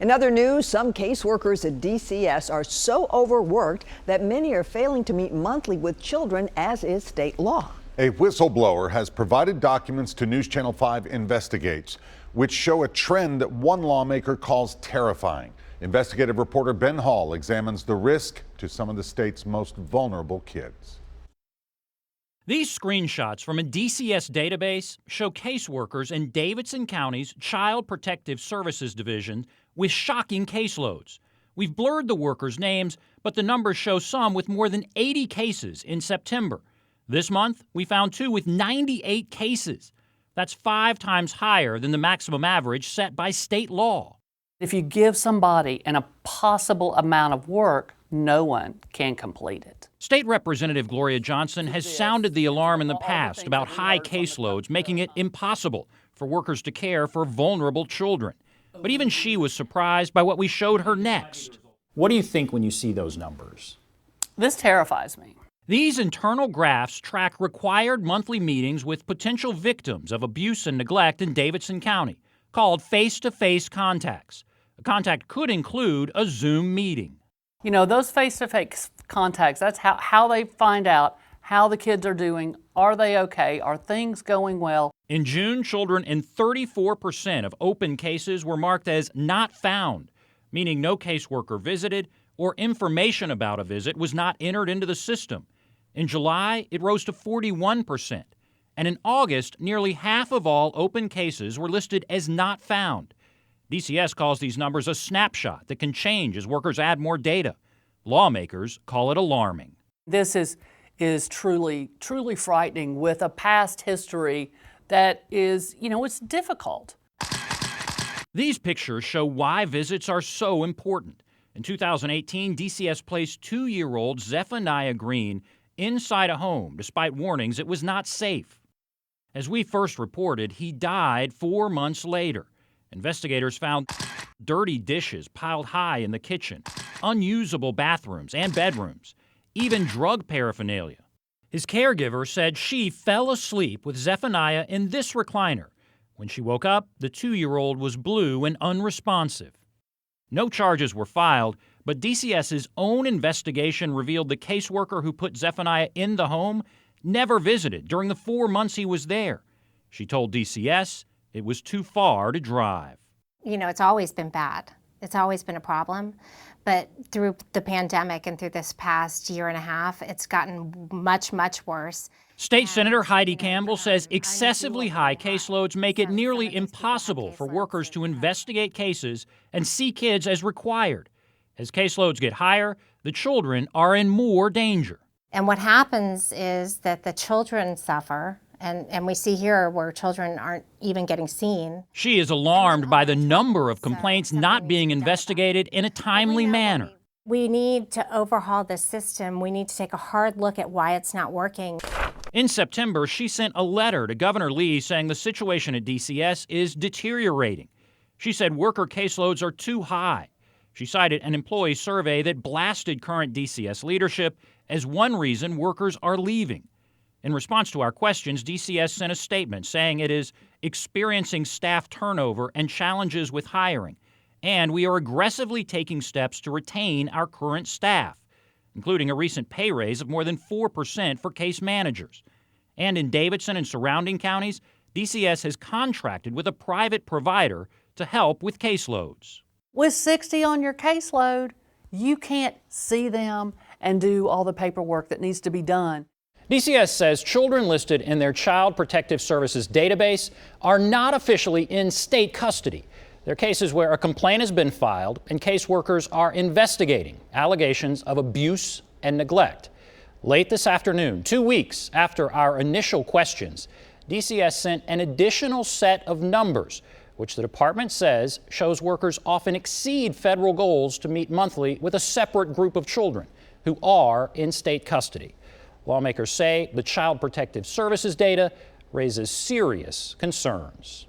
In other news, some caseworkers at DCS are so overworked that many are failing to meet monthly with children, as is state law. A whistleblower has provided documents to News Channel 5 Investigates, which show a trend that one lawmaker calls terrifying. Investigative reporter Ben Hall examines the risk to some of the state's most vulnerable kids. These screenshots from a DCS database show caseworkers in Davidson County's Child Protective Services Division with shocking caseloads. We've blurred the workers' names, but the numbers show some with more than 80 cases in September. This month, we found two with 98 cases. That's 5 times higher than the maximum average set by state law. If you give somebody an impossible amount of work, no one can complete it. State Representative Gloria Johnson has sounded the alarm in the past about high caseloads, making it impossible for workers to care for vulnerable children. But even she was surprised by what we showed her next. What do you think when you see those numbers? This terrifies me. These internal graphs track required monthly meetings with potential victims of abuse and neglect in Davidson County, called face-to-face contacts. A contact could include a Zoom meeting. You know, those face-to-face contacts, that's how they find out how the kids are doing. Are they okay? Are things going well? In June, children in 34% of open cases were marked as not found, meaning no caseworker visited or information about a visit was not entered into the system. In July, it rose to 41%. And in August, nearly half of all open cases were listed as not found. DCS calls these numbers a snapshot that can change as workers add more data. Lawmakers call it alarming. This is truly frightening with a past history that is, it's difficult. These pictures show why visits are so important. In 2018, DCS placed 2-year-old Zephaniah Green inside a home despite warnings it was not safe. As we first reported, he died 4 months later. Investigators found dirty dishes piled high in the kitchen, unusable bathrooms and bedrooms, even drug paraphernalia. His caregiver said she fell asleep with Zephaniah in this recliner. When she woke up, the 2-year-old was blue and unresponsive. No charges were filed, but DCS's own investigation revealed the caseworker who put Zephaniah in the home never visited during the 4 months he was there. She told DCS it was too far to drive. It's always been bad. It's always been a problem. But through the pandemic and through this past year and a half, it's gotten much, much worse. State Senator Heidi Campbell says excessively high caseloads make it nearly impossible for workers to investigate cases and see kids as required. As caseloads get higher, the children are in more danger. And what happens is that the children suffer, and we see here where children aren't even getting seen. She is alarmed by the number of complaints not being investigated in a timely manner. We need to overhaul this system. We need to take a hard look at why it's not working. In September, she sent a letter to Governor Lee saying the situation at DCS is deteriorating. She said worker caseloads are too high. She cited an employee survey that blasted current DCS leadership as one reason workers are leaving. In response to our questions, DCS sent a statement saying it is experiencing staff turnover and challenges with hiring, and we are aggressively taking steps to retain our current staff, including a recent pay raise of more than 4% for case managers. And in Davidson and surrounding counties, DCS has contracted with a private provider to help with caseloads. With 60 on your caseload, you can't see them and do all the paperwork that needs to be done. DCS says children listed in their Child Protective Services database are not officially in state custody. They're cases where a complaint has been filed and caseworkers are investigating allegations of abuse and neglect. Late this afternoon, 2 weeks after our initial questions, DCS sent an additional set of numbers, which the department says shows workers often exceed federal goals to meet monthly with a separate group of children who are in state custody. Lawmakers say the Child Protective Services data raises serious concerns.